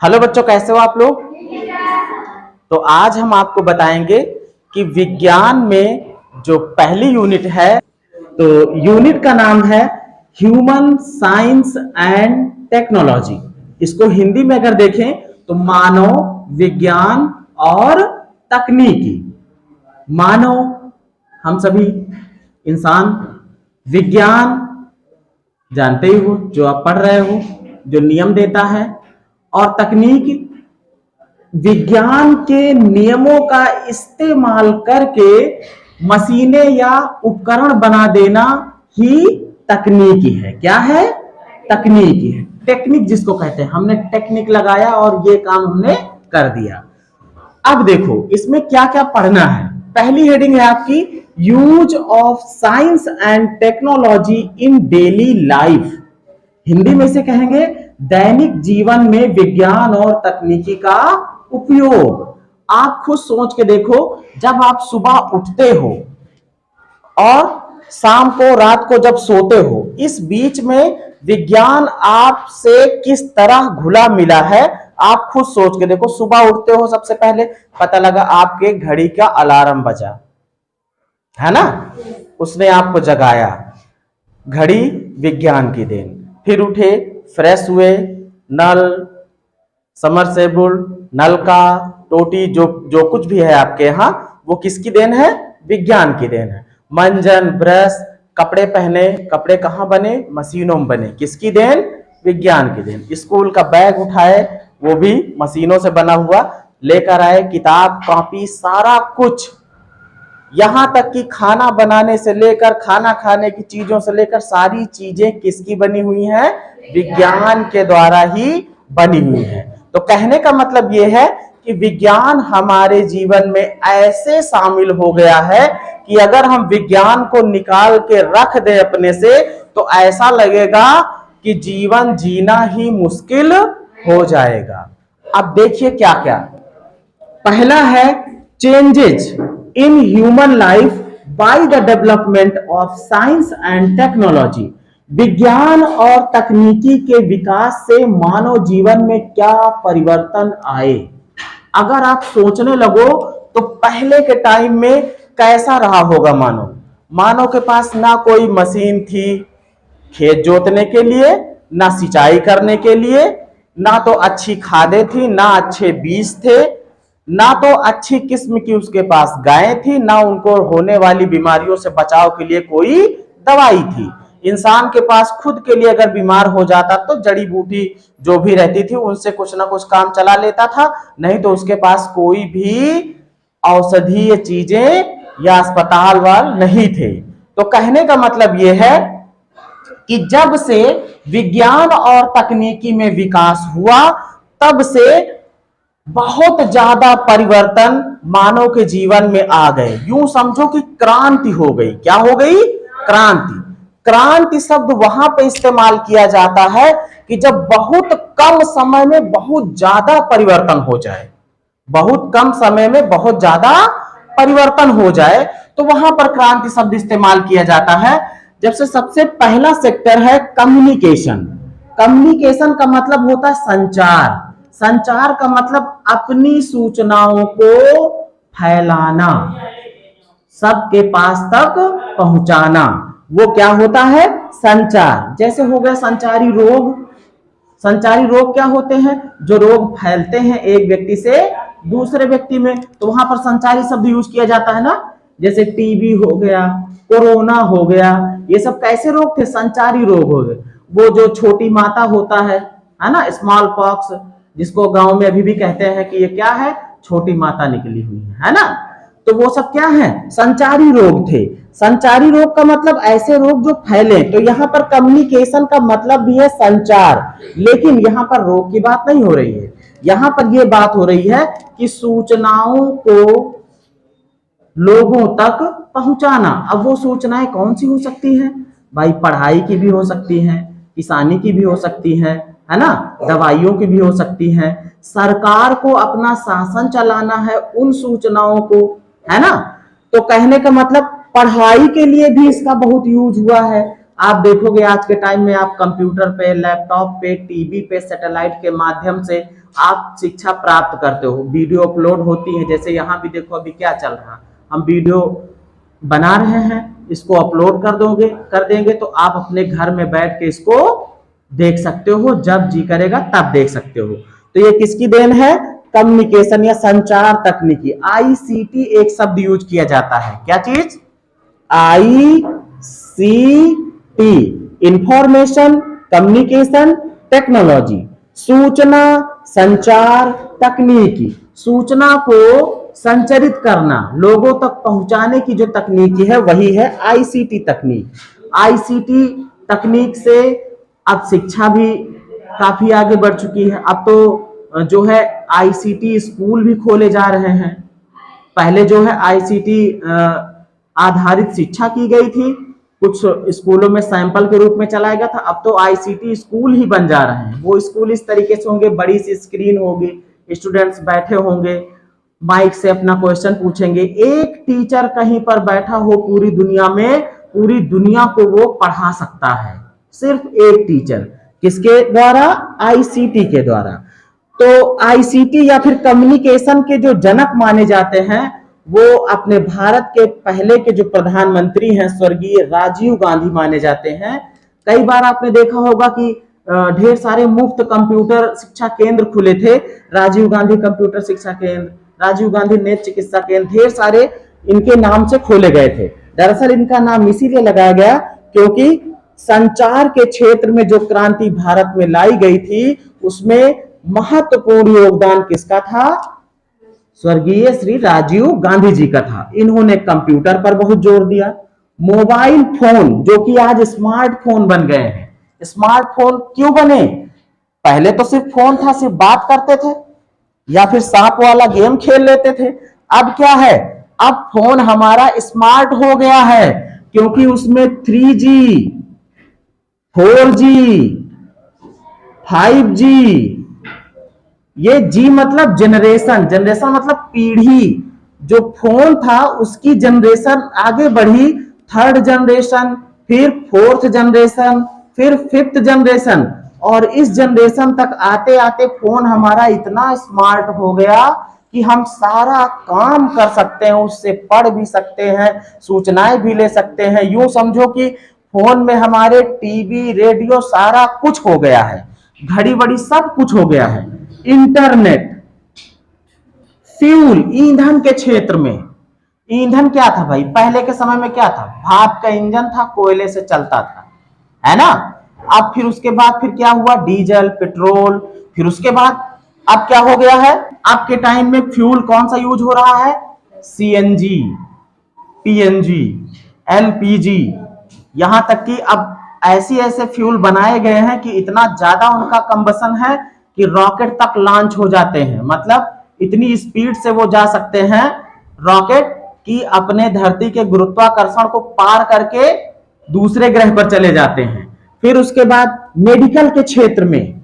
Hello बच्चों, कैसे हो आप लोग। तो आज हम आपको बताएंगे कि विज्ञान में जो पहली यूनिट है, तो यूनिट का नाम है ह्यूमन साइंस एंड टेक्नोलॉजी। इसको हिंदी में अगर देखें तो मानव विज्ञान और तकनीकी। मानव हम सभी इंसान, विज्ञान जानते ही हो जो आप पढ़ रहे हो, जो नियम देता है, और तकनीक विज्ञान के नियमों का इस्तेमाल करके मशीनें या उपकरण बना देना ही तकनीकी है। क्या है? तकनीकी है। टेक्निक जिसको कहते हैं, हमने टेक्निक लगाया और ये काम हमने कर दिया। अब देखो इसमें क्या क्या पढ़ना है। पहली हेडिंग है आपकी use of science and technology in daily life. Hindi में से कहेंगे दैनिक जीवन में विज्ञान और तकनीकी का उपयोग। आप खुद सोच के देखो, जब आप सुबह उठते हो और शाम को रात को जब सोते हो, इस बीच में विज्ञान आपसे किस तरह घुला मिला है। आप खुद सोच के देखो, सुबह उठते हो, सबसे पहले पता लगा आपके घड़ी का अलार्म बजा, है ना, उसने आपको जगाया। घड़ी विज्ञान की देन। फिर उठे, फ्रेश हुए, नल, समरसेबुल, नलका, टोटी, जो कुछ भी है आपके यहाँ, वो किसकी देन है? विज्ञान की देन है। मंजन, ब्रश, कपड़े पहने, कपड़े कहाँ बने? मशीनों में बने। किसकी देन? विज्ञान की देन। स्कूल का बैग उठाए, वो भी मशीनों से बना हुआ लेकर आए। किताब, कॉपी, सारा कुछ, यहां तक कि खाना बनाने से लेकर खाना खाने की चीजों से लेकर सारी चीजें किसकी बनी हुई हैं? विज्ञान के द्वारा ही बनी हुई हैं। तो कहने का मतलब यह है कि विज्ञान हमारे जीवन में ऐसे शामिल हो गया है कि अगर हम विज्ञान को निकाल के रख दें अपने से, तो ऐसा लगेगा कि जीवन जीना ही मुश्किल हो जाएगा। अब देखिए क्या क्या। पहला है changes in human life by the development of science and technology. विज्ञान और तकनीकी के विकास से मानव जीवन में क्या परिवर्तन आए। अगर आप सोचने लगो तो पहले के टाइम में कैसा रहा होगा मानव। मानव के पास ना कोई मशीन थी खेत जोतने के लिए, ना सिंचाई करने के लिए, ना तो अच्छी खादें थी, ना अच्छे बीज थे, ना तो अच्छी किस्म की उसके पास गायें थी, ना उनको होने वाली बीमारियों से बचाव के लिए कोई दवाई थी। इंसान के पास खुद के लिए अगर बीमार हो जाता तो जड़ी बूटी जो भी रहती थी उनसे कुछ ना कुछ काम चला लेता था, नहीं तो उसके पास कोई भी औषधीय चीजें या अस्पताल वाल नहीं थे। तो कहने का मतलब यह है कि जब से विज्ञान और तकनीकी में विकास हुआ, तब से बहुत ज्यादा परिवर्तन मानव के जीवन में आ गए। यूं समझो कि क्रांति हो गई। क्या हो गई? क्रांति। क्रांति शब्द वहां पे इस्तेमाल किया जाता है कि जब बहुत कम समय में बहुत ज्यादा परिवर्तन हो जाए। बहुत कम समय में बहुत ज्यादा परिवर्तन हो जाए तो वहां पर क्रांति शब्द इस्तेमाल किया जाता है। जब से सबसे पहला सेक्टर है कम्युनिकेशन। कम्युनिकेशन का मतलब होता है संचार। संचार का मतलब अपनी सूचनाओं को फैलाना, सबके पास तक पहुंचाना, वो क्या होता है? संचार। जैसे हो गया संचारी रोग। संचारी रोग क्या होते हैं? जो रोग फैलते हैं एक व्यक्ति से दूसरे व्यक्ति में, तो वहां पर संचारी शब्द यूज किया जाता है ना। जैसे टीबी हो गया, कोरोना हो गया, ये सब कैसे रोग थे? संचारी रोग हो गए। वो जो छोटी माता होता है ना, स्मॉल पॉक्स, जिसको गांव में अभी भी कहते हैं कि ये क्या है? छोटी माता निकली हुई है ना। तो वो सब क्या है? संचारी रोग थे। संचारी रोग का मतलब ऐसे रोग जो फैले। तो यहाँ पर कम्युनिकेशन का मतलब भी है संचार, लेकिन यहाँ पर रोग की बात नहीं हो रही है। यहाँ पर यह बात हो रही है कि सूचनाओं को लोगों तक पहुंचाना। अब वो सूचनाएं कौन सी हो सकती हैं भाई? पढ़ाई की भी हो सकती हैं, किसानी की भी हो सकती हैं, है ना, दवाइयों की भी हो सकती हैं। सरकार को अपना शासन चलाना है, उन सूचनाओं को, है ना। तो कहने का मतलब पढ़ाई के लिए भी इसका बहुत यूज हुआ है। आप देखोगे आज के टाइम में आप कंप्यूटर पे, लैपटॉप पे, टीवी पे, सैटेलाइट के माध्यम से आप शिक्षा प्राप्त करते हो। वीडियो अपलोड होती है, जैसे यहाँ भी देखो अभी क्या चल रहा है, हम वीडियो बना रहे हैं, इसको अपलोड कर देंगे तो आप अपने घर में बैठ के इसको देख सकते हो, जब जी करेगा तब देख सकते हो। तो ये किसकी देन है? कम्युनिकेशन या संचार तकनीकी, आईसीटी एक शब्द यूज किया जाता है। क्या चीज? आईसीटी, इंफॉर्मेशन कम्युनिकेशन टेक्नोलॉजी, सूचना संचार तकनीकी, सूचना को संचरित करना, लोगों तक पहुंचाने की जो तकनीकी है वही है आईसीटी तकनीक। आईसीटी तकनीक से अब शिक्षा भी काफी आगे बढ़ चुकी है। अब तो जो है आईसीटी स्कूल भी खोले जा रहे हैं। पहले जो है आईसीटी आधारित शिक्षा की गई थी, कुछ स्कूलों में सैंपल के रूप में चलाया गया था। अब तो आईसीटी स्कूल ही बन जा रहे हैं। वो स्कूल इस तरीके से होंगे, बड़ी सी स्क्रीन होगी, स्टूडेंट्स बैठे होंगे, माइक से अपना क्वेश्चन पूछेंगे। एक टीचर कहीं पर बैठा हो पूरी दुनिया में, पूरी दुनिया को वो पढ़ा सकता है, सिर्फ एक टीचर। किसके द्वारा? आईसीटी के द्वारा। तो आईसीटी या फिर कम्युनिकेशन के जो जनक माने जाते हैं वो अपने भारत के पहले के जो प्रधानमंत्री हैं स्वर्गीय राजीव गांधी माने जाते हैं। कई बार आपने देखा होगा कि ढेर सारे मुफ्त कंप्यूटर शिक्षा केंद्र खुले थे, राजीव गांधी कंप्यूटर शिक्षा केंद्र, राजीव गांधी नेत्र चिकित्सा केंद्र, ढेर सारे इनके नाम से खोले गए थे। दरअसल इनका नाम इसीलिए लगाया गया क्योंकि संचार के क्षेत्र में जो क्रांति भारत में लाई गई थी उसमें महत्वपूर्ण योगदान किसका था? स्वर्गीय श्री राजीव गांधी जी का था। इन्होंने कंप्यूटर पर बहुत जोर दिया। मोबाइल फोन जो कि आज स्मार्टफोन बन गए हैं। स्मार्टफोन क्यों बने? पहले तो सिर्फ फोन था, सिर्फ बात करते थे या फिर सांप वाला गेम खेल लेते थे। अब क्या है? अब फोन हमारा स्मार्ट हो गया है क्योंकि उसमें 3G, 4G, 5G, ये जी मतलब जनरेशन, जनरेशन मतलब पीढ़ी। जो फोन था उसकी जनरेशन आगे बढ़ी, 3rd जनरेशन, फिर 4th जनरेशन, फिर 5th जनरेशन, और इस जनरेशन तक आते आते फोन हमारा इतना स्मार्ट हो गया कि हम सारा काम कर सकते हैं, उससे पढ़ भी सकते हैं, सूचनाएं भी ले सकते हैं। यूं समझो कि फोन में हमारे टीवी, रेडियो सारा कुछ हो गया है, घड़ी बड़ी सब कुछ हो गया है। इंटरनेट, फ्यूल, ईंधन के क्षेत्र में, ईंधन क्या था भाई? पहले के समय में क्या था? भाप का इंजन था, कोयले से चलता था, है ना। अब फिर उसके बाद फिर क्या हुआ? Diesel, petrol. फिर उसके बाद अब क्या हो गया है? आपके टाइम में फ्यूल कौन सा यूज हो रहा है? CNG, PNG, LPG. यहां तक कि अब ऐसे ऐसे फ्यूल बनाए गए हैं कि इतना ज्यादा उनका कंबसन है कि रॉकेट तक लॉन्च हो जाते हैं। मतलब इतनी स्पीड से वो जा सकते हैं रॉकेट कि अपने धरती के गुरुत्वाकर्षण को पार करके दूसरे ग्रह पर चले जाते हैं। फिर उसके बाद मेडिकल के क्षेत्र में,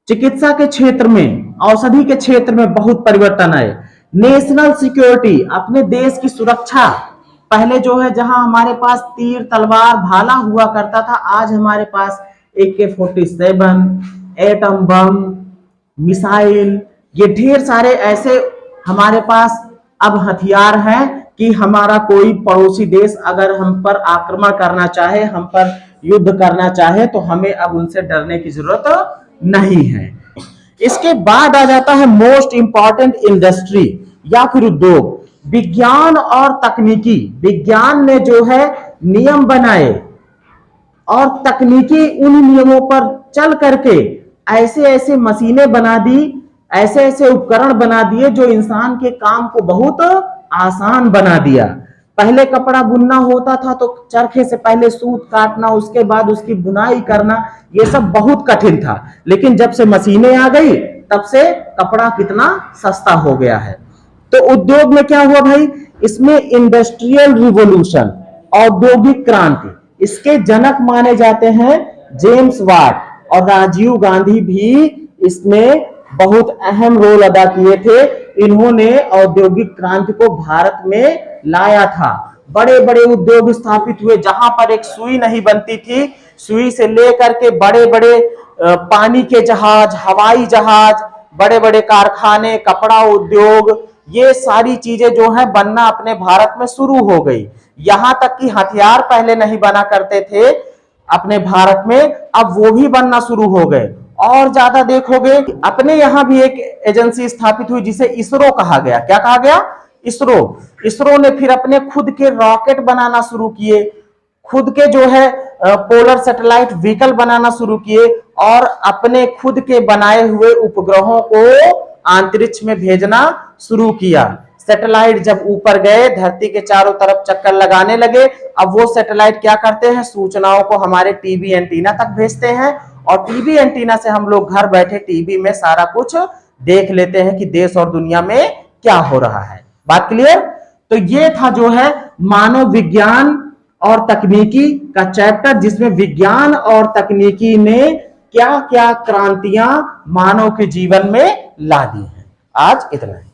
चिकित्सा के क्षेत्र में, औषधि के क्षेत्र में बहुत परिवर्तन आए। नेशनल सिक्योरिटी, अपने देश की सुरक्षा। पहले जो है जहां हमारे पास तीर, तलवार, भाला हुआ करता था, आज हमारे पास AK-47, एटम बम, मिसाइल, ये ढेर सारे ऐसे हमारे पास अब हथियार हैं कि हमारा कोई पड़ोसी देश अगर हम पर आक्रमण करना चाहे, हम पर युद्ध करना चाहे, तो हमें अब उनसे डरने की जरूरत नहीं है। इसके बाद आ जाता है मोस्ट इंपॉर्टेंट इंडस्ट्री या फिर उद्योग, विज्ञान और तकनीकी। विज्ञान ने जो है नियम बनाए और तकनीकी उन नियमों पर चल करके ऐसे ऐसे मशीनें बना दी, ऐसे ऐसे उपकरण बना दिए जो इंसान के काम को बहुत आसान बना दिया। पहले कपड़ा बुनना होता था तो चरखे से पहले सूत काटना, उसके बाद उसकी बुनाई करना, ये सब बहुत कठिन था। लेकिन जब से मशीनें आ गई तब से कपड़ा कितना सस्ता हो गया है। तो उद्योग में क्या हुआ भाई? इसमें इंडस्ट्रियल रिवॉल्यूशन, औद्योगिक क्रांति, इसके जनक माने जाते हैं जेम्स वाट, और राजीव गांधी भी इसमें बहुत अहम रोल अदा किए थे। इन्होंने औद्योगिक क्रांति को भारत में लाया था। बड़े बड़े उद्योग स्थापित हुए, जहां पर एक सुई नहीं बनती थी, सुई से लेकर के बड़े बड़े पानी के जहाज, हवाई जहाज, बड़े बड़े कारखाने, कपड़ा उद्योग, ये सारी चीजें जो है बनना अपने भारत में शुरू हो गई। यहां तक कि हथियार पहले नहीं बना करते थे अपने भारत में, अब वो भी बनना शुरू हो गए। और ज्यादा देखोगे अपने यहां भी एक एजेंसी स्थापित हुई जिसे इसरो कहा गया। क्या कहा गया? इसरो। इसरो ने फिर अपने खुद के रॉकेट बनाना शुरू किए, खुद के जो है पोलर सैटेलाइट व्हीकल बनाना शुरू किए, और अपने खुद के बनाए हुए उपग्रहों को अंतरिक्ष में भेजना शुरू किया। सैटेलाइट जब ऊपर गए, धरती के चारों तरफ चक्कर लगाने लगे, अब वो सैटेलाइट क्या करते हैं, सूचनाओं को हमारे टीवी एंटीना तक भेजते हैं, और टीवी एंटीना से हम लोग घर बैठे टीवी में सारा कुछ देख लेते हैं कि देश और दुनिया में क्या हो रहा है। बात क्लियर? तो ये था जो है मानव विज्ञान और तकनीकी का चैप्टर, जिसमें विज्ञान और तकनीकी ने क्या क्या क्रांतियां मानव के जीवन में ला दी हैं। आज इतना ही।